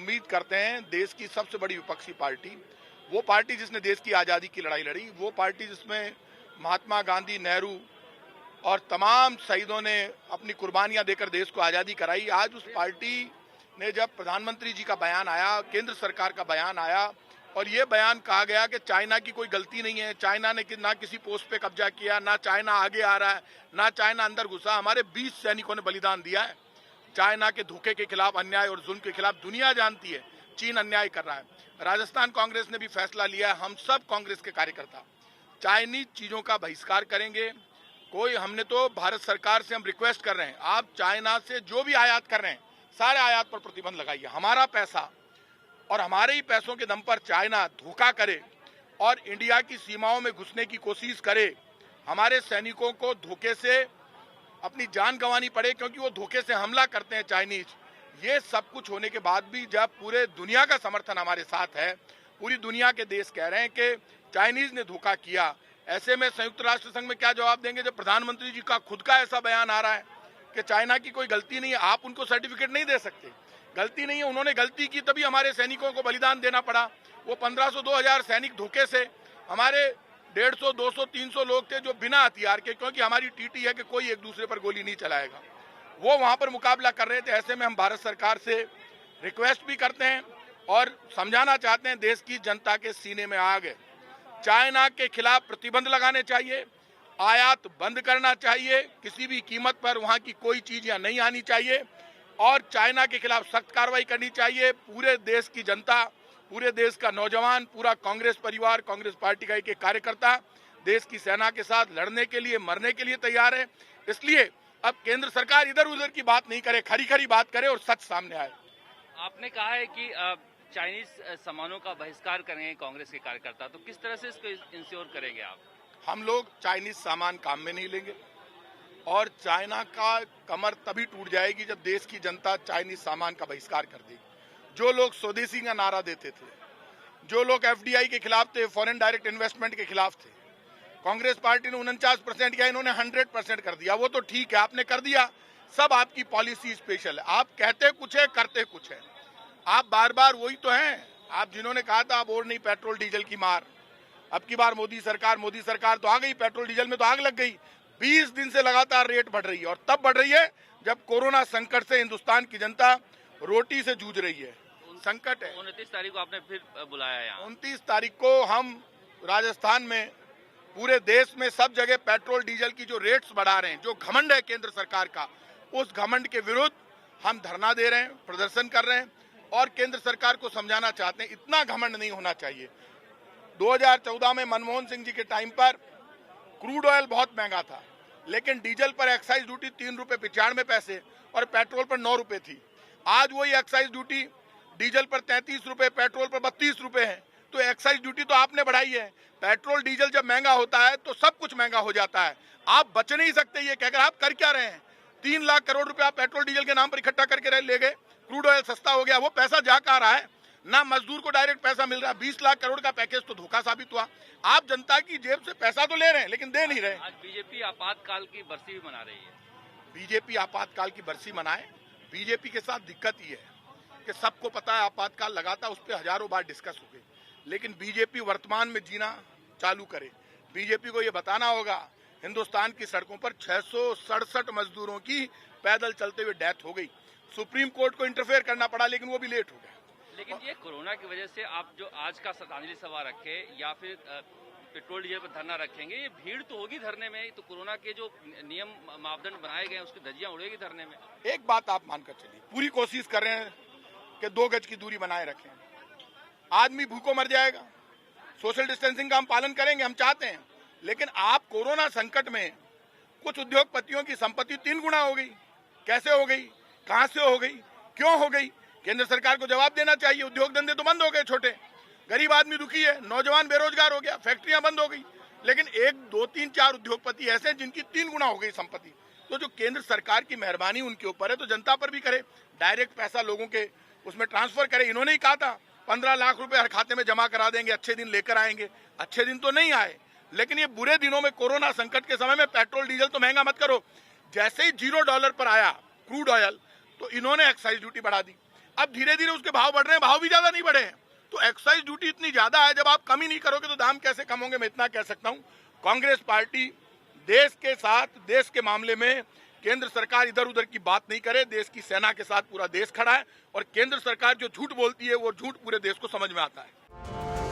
उम्मीद करते हैं देश की सबसे बड़ी विपक्षी पार्टी, वो पार्टी जिसने देश की आज़ादी की लड़ाई लड़ी, वो पार्टी जिसमें महात्मा गांधी, नेहरू और तमाम शहीदों ने अपनी कुर्बानियां देकर देश को आज़ादी कराई। आज उस पार्टी ने जब प्रधानमंत्री जी का बयान आया, केंद्र सरकार का बयान आया और ये बयान कहा गया कि चाइना की कोई गलती नहीं है, चाइना ने ना किसी पोस्ट पे कब्जा किया, ना चाइना आगे आ रहा है, ना चाइना अंदर घुसा, हमारे 20 सैनिकों ने बलिदान दिया है। चाइना के धोखे के खिलाफ, अन्याय और जुल्म के खिलाफ दुनिया जानती है चीन अन्याय कर रहा है। राजस्थान कांग्रेस ने भी फैसला लिया है, हम सब कांग्रेस के कार्यकर्ता चाइनीज चीजों का बहिष्कार करेंगे। हमने तो भारत सरकार से हम रिक्वेस्ट कर रहे हैं, आप चाइना से जो भी आयात कर रहे हैं सारे आयात पर प्रतिबंध लगाइए। हमारा पैसा और हमारे ही पैसों के दम पर चाइना धोखा करे और इंडिया की सीमाओं में घुसने की कोशिश करे, हमारे सैनिकों को धोखे से अपनी जान गंवानी पड़े क्योंकि वो धोखे से हमला करते हैं चाइनीज। ये सब कुछ होने के बाद भी जब पूरे दुनिया का समर्थन हमारे साथ है, पूरी दुनिया के देश कह रहे हैं कि चाइनीज ने धोखा किया, ऐसे में संयुक्त राष्ट्र संघ में क्या जवाब देंगे जब प्रधानमंत्री जी का खुद का ऐसा बयान आ रहा है कि चाइना की कोई गलती नहीं है। आप उनको सर्टिफिकेट नहीं दे सकते, गलती नहीं है, उन्होंने गलती की तभी हमारे सैनिकों को बलिदान देना पड़ा। वो 1500-2000 सैनिक धोखे से, हमारे 150, 200, 300 लोग थे जो बिना हथियार के, क्योंकि हमारी टीटी है कि कोई एक दूसरे पर गोली नहीं चलाएगा, वो वहां पर मुकाबला कर रहे थे। ऐसे में हम भारत सरकार से रिक्वेस्ट भी करते हैं और समझाना चाहते हैं, देश की जनता के सीने में आग है। चाइना के खिलाफ प्रतिबंध लगाने चाहिए, आयात बंद करना चाहिए, किसी भी कीमत पर वहां की कोई चीज यहाँ नहीं आनी चाहिए और चाइना के खिलाफ सख्त कार्रवाई करनी चाहिए। पूरे देश की जनता, पूरे देश का नौजवान, पूरा कांग्रेस परिवार, कांग्रेस पार्टी का एक एक कार्यकर्ता देश की सेना के साथ लड़ने के लिए, मरने के लिए तैयार है। इसलिए अब केंद्र सरकार इधर उधर की बात नहीं करे, खरी खरी बात करे और सच सामने आए। आपने कहा है कि चाइनीज सामानों का बहिष्कार करेंगे कांग्रेस के कार्यकर्ता, तो किस तरह से इसको इंश्योर करेंगे आप? हम लोग चाइनीज सामान काम में नहीं लेंगे और चाइना का कमर तभी टूट जाएगी जब देश की जनता चाइनीज सामान का बहिष्कार कर देगी। जो लोग स्वदेशी का नारा देते थे, जो लोग एफडीआई के खिलाफ थे, फॉरेन डायरेक्ट इन्वेस्टमेंट के खिलाफ थे, कांग्रेस पार्टी ने 49% किया, इन्होंने 100% कर दिया। वो तो ठीक है, आपने कर दिया, सब आपकी पॉलिसी स्पेशल है, आप कहते कुछ है करते कुछ है। आप बार बार वही तो हैं, आप जिन्होंने कहा था अब और नहीं पेट्रोल डीजल की मार, अब की बार मोदी सरकार तो आ गई, पेट्रोल डीजल में तो आग लग गई। 20 दिन से लगातार रेट बढ़ रही है और तब बढ़ रही है जब कोरोना संकट से हिंदुस्तान की जनता रोटी से जूझ रही है, संकट है। 29 तारीख को आपने फिर बुलाया है यहाँ। 29 तारीख को हम राजस्थान में, पूरे देश में सब जगह पेट्रोल डीजल की जो रेट्स बढ़ा रहे हैं, जो घमंड है केंद्र सरकार का, उस घमंड के विरुद्ध हम धरना दे रहे हैं, प्रदर्शन कर रहे हैं और केंद्र सरकार को समझाना चाहते हैं इतना घमंड नहीं होना चाहिए। 2014 में मनमोहन सिंह जी के टाइम पर क्रूड ऑयल बहुत महंगा था, लेकिन डीजल पर एक्साइज ड्यूटी 3 रुपए 95 पैसे और पेट्रोल पर 9 रुपए थी। आज वही एक्साइज ड्यूटी डीजल पर 33 रुपए, पेट्रोल पर 32 रुपए है। तो एक्साइज ड्यूटी तो आपने बढ़ाई है। पेट्रोल डीजल जब महंगा होता है तो सब कुछ महंगा हो जाता है। आप बच नहीं सकते ये कहकर। आप कर क्या रहे हैं? 3 लाख करोड़ रुपए आप पेट्रोल डीजल के नाम पर इकट्ठा करके ले गए, क्रूड ऑयल सस्ता हो गया, वो पैसा जा कहाँ रहा है? ना मजदूर को डायरेक्ट पैसा मिल रहा है। 20 लाख करोड़ का पैकेज तो धोखा साबित हुआ। आप जनता की जेब से पैसा तो ले रहे हैं लेकिन दे नहीं रहे। आज बीजेपी आपातकाल की बरसी भी मना रही है। बीजेपी आपातकाल की बरसी मनाए। बीजेपी के साथ दिक्कत ये है कि सबको पता है आपातकाल लगाता, उस पर हजारों बार डिस्कस हो गई, लेकिन बीजेपी वर्तमान में जीना चालू करे। बीजेपी को ये बताना होगा, हिंदुस्तान की सड़कों पर 667 मजदूरों की पैदल चलते हुए डेथ हो गई। सुप्रीम कोर्ट को इंटरफेयर करना पड़ा लेकिन वो भी लेट हो गया। लेकिन ये कोरोना की वजह से आप जो आज का श्रद्धांजलि सभा रखे या फिर पेट्रोल डीजल पर धरना रखेंगे, ये भीड़ तो होगी धरने में, तो कोरोना के जो नियम मापदंड बनाए गए हैं उसकी धज्जियां उड़ेगी धरने में। एक बात आप मानकर चलिए, पूरी कोशिश कर रहे हैं कि 2 गज की दूरी बनाए रखें। आदमी भूखों मर जाएगा। सोशल डिस्टेंसिंग का हम पालन करेंगे, हम चाहते हैं, लेकिन आप कोरोना संकट में कुछ उद्योगपतियों की संपत्ति 3 गुना हो गई। कैसे हो गई? कहां से हो गई? क्यों हो गई? केंद्र सरकार को जवाब देना चाहिए। उद्योग धंधे तो बंद हो गए, छोटे, गरीब आदमी दुखी है, नौजवान बेरोजगार हो गया, फैक्ट्रियां बंद हो गई, लेकिन 1, 2, 3, 4 उद्योगपति ऐसे हैं जिनकी 3 गुना हो गई संपत्ति। तो जो केंद्र सरकार की मेहरबानी उनके ऊपर है, तो जनता पर भी करे, डायरेक्ट पैसा लोगों के उसमें ट्रांसफर करे। इन्होंने ही कहा था 15 लाख रुपए हर खाते में जमा करा देंगे, अच्छे दिन लेकर आएंगे। अच्छे दिन तो नहीं आए, लेकिन ये बुरे दिनों में, कोरोना संकट के समय में पेट्रोल डीजल तो महंगा मत करो। जैसे ही $0 पर आया क्रूड ऑयल, तो इन्होंने एक्साइज ड्यूटी बढ़ा दी। अब धीरे धीरे उसके भाव बढ़ रहे हैं, भाव भी ज्यादा नहीं बढ़े हैं। तो एक्साइज ड्यूटी इतनी ज्यादा है, जब आप कम ही नहीं करोगे तो दाम कैसे कम होंगे। मैं इतना कह सकता हूं, कांग्रेस पार्टी देश के साथ, देश के मामले में केंद्र सरकार इधर उधर की बात नहीं करे। देश की सेना के साथ पूरा देश खड़ा है और केंद्र सरकार जो झूठ बोलती है वो झूठ पूरे देश को समझ में आता है।